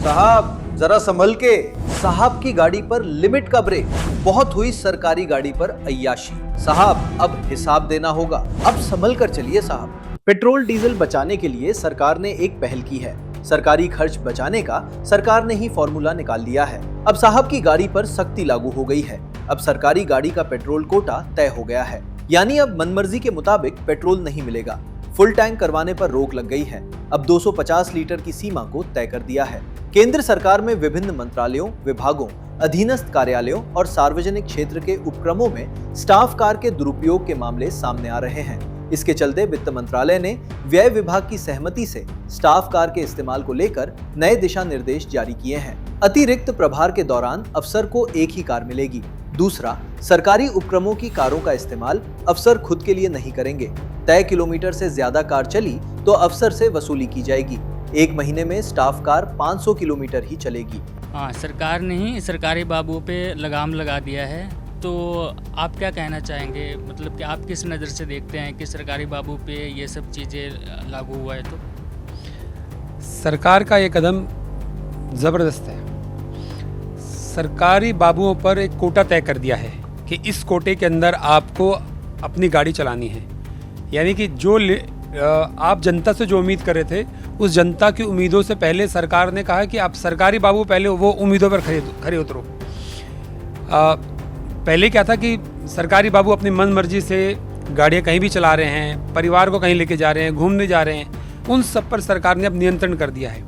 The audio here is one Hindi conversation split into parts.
साहब जरा संभल के। साहब की गाड़ी पर लिमिट का ब्रेक। बहुत हुई सरकारी गाड़ी पर अय्याशी। साहब अब हिसाब देना होगा, अब संभल कर चलिए साहब। पेट्रोल डीजल बचाने के लिए सरकार ने एक पहल की है। सरकारी खर्च बचाने का सरकार ने ही फॉर्मूला निकाल लिया है। अब साहब की गाड़ी पर सख्ती लागू हो गई है। अब सरकारी गाड़ी का पेट्रोल कोटा तय हो गया है, यानी अब मनमर्जी के मुताबिक पेट्रोल नहीं मिलेगा। फुल टैंक करवाने पर रोक लग गई है। अब 250 लीटर की सीमा को तय कर दिया है। केंद्र सरकार में विभिन्न मंत्रालयों, विभागों, अधीनस्थ कार्यालयों और सार्वजनिक क्षेत्र के उपक्रमों में स्टाफ कार के दुरुपयोग के मामले सामने आ रहे हैं। इसके चलते वित्त मंत्रालय ने व्यय विभाग की सहमति से स्टाफ कार के इस्तेमाल को लेकर नए दिशा निर्देश जारी किए हैं। अतिरिक्त प्रभार के दौरान अफसर को एक ही कार मिलेगी। दूसरा, सरकारी उपक्रमों की कारों का इस्तेमाल अफसर खुद के लिए नहीं करेंगे। तय किलोमीटर से ज्यादा कार चली तो अफसर से वसूली की जाएगी। एक महीने में स्टाफ कार 500 किलोमीटर ही चलेगी। हाँ, सरकार ने ही सरकारी बाबुओं पे लगाम लगा दिया है। तो आप क्या कहना चाहेंगे, मतलब कि आप किस नज़र से देखते हैं कि सरकारी बाबू पे ये सब चीज़ें लागू हुआ है? तो सरकार का ये कदम ज़बरदस्त है। सरकारी बाबुओं पर एक कोटा तय कर दिया है कि इस कोटे के अंदर आपको अपनी गाड़ी चलानी है, यानी कि जो आप जनता से जो उम्मीद कर रहे थे, उस जनता की उम्मीदों से पहले सरकार ने कहा कि आप सरकारी बाबू पहले वो उम्मीदों पर खरे उतरो। पहले क्या था कि सरकारी बाबू अपनी मन मर्जी से गाड़ियाँ कहीं भी चला रहे हैं, परिवार को कहीं लेके जा रहे हैं, घूमने जा रहे हैं, उन सब पर सरकार ने अब नियंत्रण कर दिया है।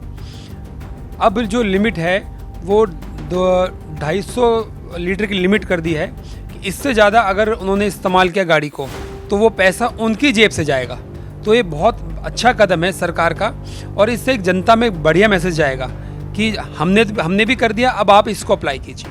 अब जो लिमिट है वो 250 लीटर की लिमिट कर दी है कि इससे ज़्यादा अगर उन्होंने इस्तेमाल किया गाड़ी को तो वो पैसा उनकी जेब से जाएगा। तो ये बहुत अच्छा कदम है सरकार का, और इससे एक जनता में बढ़िया मैसेज जाएगा कि हमने भी कर दिया, अब आप इसको अप्लाई कीजिए।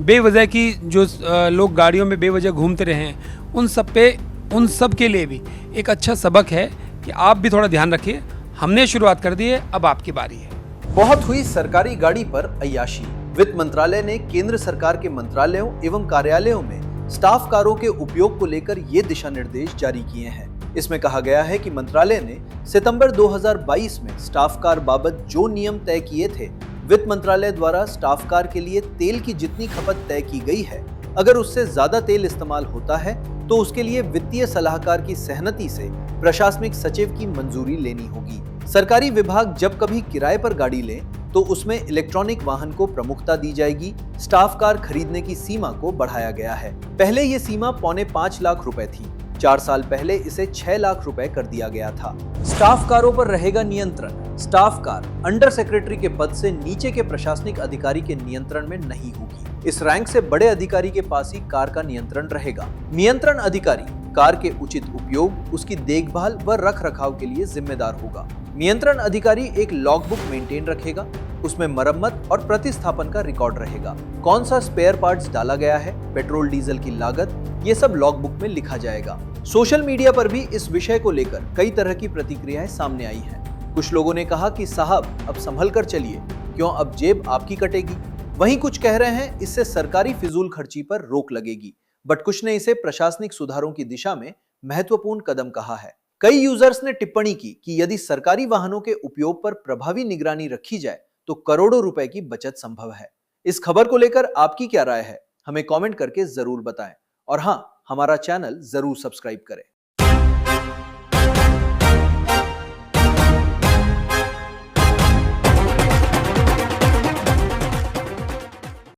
बेवजह की जो लोग गाड़ियों में बेवजह घूमते रहे हैं, उन सब के लिए भी एक अच्छा सबक है कि आप भी थोड़ा ध्यान रखिए। हमने शुरुआत कर दी है, अब आपकी बारी है। बहुत हुई सरकारी गाड़ी पर अय्याशी। वित्त मंत्रालय ने केंद्र सरकार के मंत्रालयों एवं कार्यालयों में स्टाफ कारों के उपयोग को लेकर ये दिशा निर्देश जारी किए हैं। इसमें कहा गया है कि मंत्रालय ने सितंबर 2022 में स्टाफ कार बाबत जो नियम तय किए थे, वित्त मंत्रालय द्वारा स्टाफ कार के लिए तेल की जितनी खपत तय की गई है, अगर उससे ज्यादा तेल इस्तेमाल होता है तो उसके लिए वित्तीय सलाहकार की सहमति से प्रशासनिक सचिव की मंजूरी लेनी होगी। सरकारी विभाग जब कभी किराए पर गाड़ी ले तो उसमें इलेक्ट्रॉनिक वाहन को प्रमुखता दी जाएगी। स्टाफ कार खरीदने की सीमा को बढ़ाया गया है। पहले ये सीमा 4.25 लाख रुपए थी। 4 साल पहले इसे 6 लाख रुपए कर दिया गया था। स्टाफ कारों पर रहेगा नियंत्रण। स्टाफ कार अंडर सेक्रेटरी के पद से नीचे के प्रशासनिक अधिकारी के नियंत्रण में नहीं होगी। इस रैंक से बड़े अधिकारी के पास ही कार का नियंत्रण रहेगा। नियंत्रण अधिकारी कार के उचित उपयोग, उसकी देखभाल व रख रखाव के लिए जिम्मेदार होगा। नियंत्रण अधिकारी एक लॉगबुक मेंटेन रखेगा, उसमें मरम्मत और प्रतिस्थापन का रिकॉर्ड रहेगा। कौन सा स्पेयर पार्ट्स डाला गया है, पेट्रोल डीजल की लागत, ये सब लॉगबुक में लिखा जाएगा। सोशल मीडिया पर भी इस विषय को लेकर कई तरह की प्रतिक्रियाएं सामने आई हैं। कुछ लोगों ने कहा कि साहब अब संभल कर चलिए, क्यों अब जेब आपकी कटेगी। वहीं कुछ कह रहे हैं इससे सरकारी फिजूल खर्ची पर रोक लगेगी। बट कुछ ने इसे प्रशासनिक सुधारों की दिशा में महत्वपूर्ण कदम कहा है। कई यूजर्स ने टिप्पणी की कि यदि सरकारी वाहनों के उपयोग पर प्रभावी निगरानी रखी जाए तो करोड़ों रुपए की बचत संभव है। इस खबर को लेकर आपकी क्या राय है, हमें कमेंट करके जरूर बताएं। और हाँ, हमारा चैनल जरूर सब्सक्राइब करें।